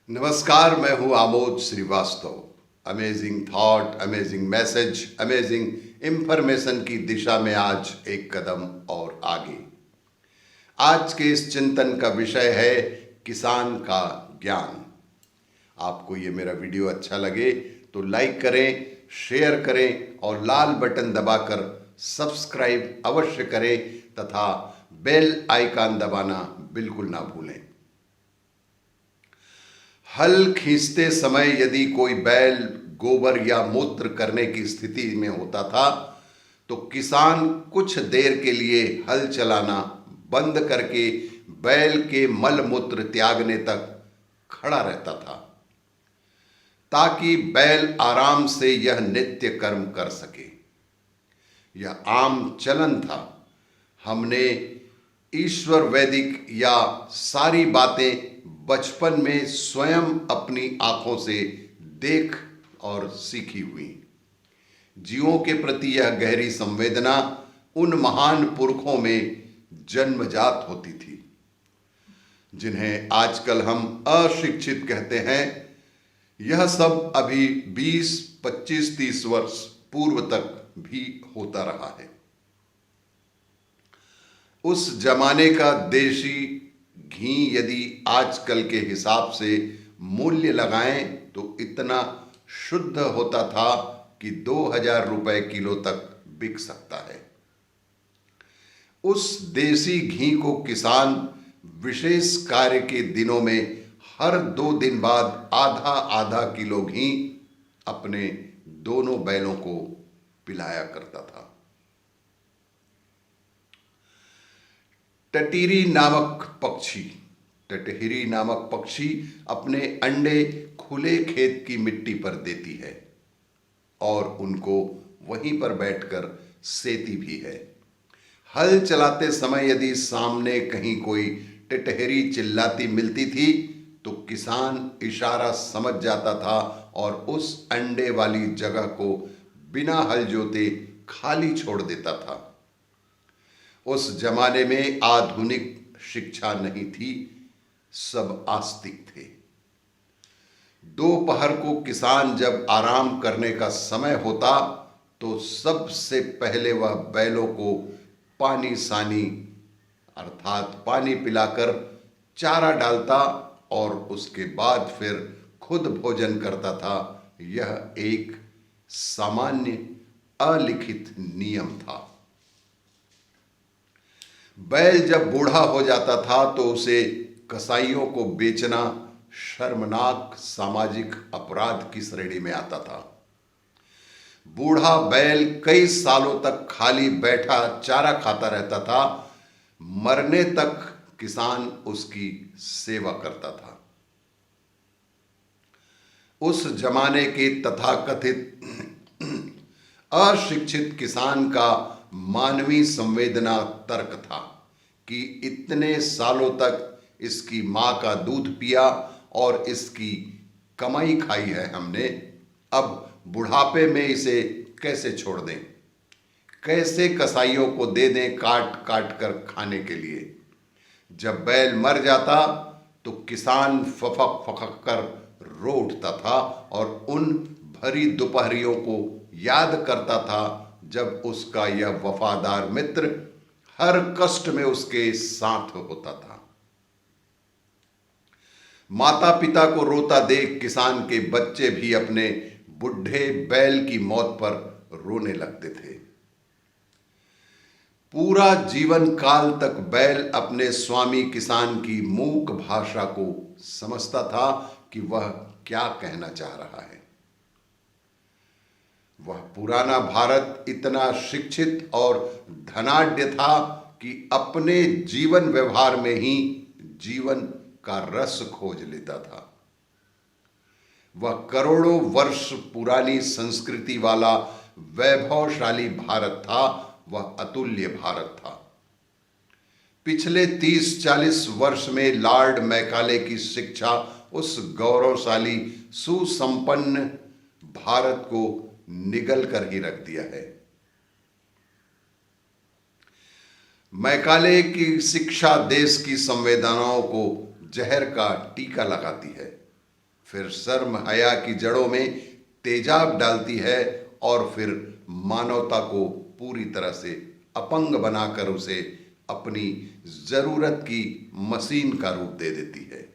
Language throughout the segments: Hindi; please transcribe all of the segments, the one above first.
नमस्कार, मैं हूं Amod Srivastava. Amazing thought, amazing message, amazing information की दिशा में आज एक कदम और आगे। आज के इस चिंतन का विषय है किसान का ज्ञान। आपको ये मेरा वीडियो अच्छा लगे तो लाइक करें, शेयर करें और लाल बटन दबाकर सब्सक्राइब अवश्य करें तथा बेल आइकन दबाना बिल्कुल ना भूलें। हल खींचते समय यदि कोई बैल गोबर या मूत्र करने की स्थिति में होता था तो किसान कुछ देर के लिए हल चलाना बंद करके बैल के मल मूत्र त्यागने तक खड़ा रहता था ताकि बैल आराम से यह नित्य कर्म कर सके। यह आम चलन था। हमने ईश्वर वैदिक या सारी बातें बचपन में स्वयं अपनी आंखों से देख और सीखी हुई। जीवों के प्रति यह गहरी संवेदना उन महान पुरखों में जन्मजात होती थी जिन्हें आजकल हम अशिक्षित कहते हैं। यह सब अभी 20, 25, 30 वर्ष पूर्व तक भी होता रहा है। उस जमाने का देशी घी यदि आजकल के हिसाब से मूल्य लगाएं तो इतना शुद्ध होता था कि 2000 रुपए किलो तक बिक सकता है। उस देसी घी को किसान विशेष कार्य के दिनों में हर 2 दिन बाद आधा आधा किलो घी अपने दोनों बैलों को पिलाया करता था। टटीरी नामक पक्षी अपने अंडे खुले खेत की मिट्टी पर देती है और उनको वहीं पर बैठकर सेती भी है। हल चलाते समय यदि सामने कहीं कोई टिटहरी चिल्लाती मिलती थी तो किसान इशारा समझ जाता था और उस अंडे वाली जगह को बिना हल जोते खाली छोड़ देता था। उस जमाने में आधुनिक शिक्षा नहीं थी, सब आस्तिक थे। दोपहर को किसान जब आराम करने का समय होता तो सबसे पहले वह बैलों को पानी सानी अर्थात पानी पिलाकर चारा डालता और उसके बाद फिर खुद भोजन करता था। यह एक सामान्य अलिखित नियम था। बैल जब बूढ़ा हो जाता था तो उसे कसाईयों को बेचना शर्मनाक सामाजिक अपराध की श्रेणी में आता था। बूढ़ा बैल कई सालों तक खाली बैठा चारा खाता रहता था। मरने तक किसान उसकी सेवा करता था। उस जमाने के तथाकथित अशिक्षित किसान का मानवीय संवेदना तर्क था कि इतने सालों तक इसकी मां का दूध पिया और इसकी कमाई खाई है हमने, अब बुढ़ापे में इसे कैसे छोड़ दें, कैसे कसाईयों को दे दें काट काट कर खाने के लिए। जब बैल मर जाता तो किसान फफक फफक कर रो उठता था और उन भरी दोपहरियों को याद करता था जब उसका यह वफादार मित्र हर कष्ट में उसके साथ होता था। माता पिता को रोता देख किसान के बच्चे भी अपने बुढ़े बैल की मौत पर रोने लगते थे। पूरा जीवन काल तक बैल अपने स्वामी किसान की मूक भाषा को समझता था कि वह क्या कहना चाह रहा है। वह पुराना भारत इतना शिक्षित और धनाढ्य था कि अपने जीवन व्यवहार में ही जीवन का रस खोज लेता था। वह करोड़ों वर्ष पुरानी संस्कृति वाला वैभवशाली भारत था। वह अतुल्य भारत था। पिछले 30-40 वर्ष में लॉर्ड मैकाले की शिक्षा उस गौरवशाली सुसंपन्न भारत को निगल कर ही रख दिया है। मैकाले की शिक्षा देश की संवेदनाओं को जहर का टीका लगाती है। फिर शर्म हया की जड़ों में तेजाब डालती है और फिर मानवता को पूरी तरह से अपंग बनाकर उसे अपनी जरूरत की मशीन का रूप दे देती है।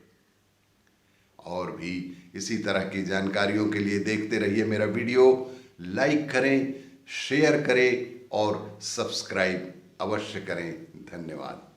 और भी इसी तरह की जानकारियों के लिए देखते रहिए मेरा वीडियो, लाइक करें, शेयर करें और सब्सक्राइब अवश्य करें। धन्यवाद।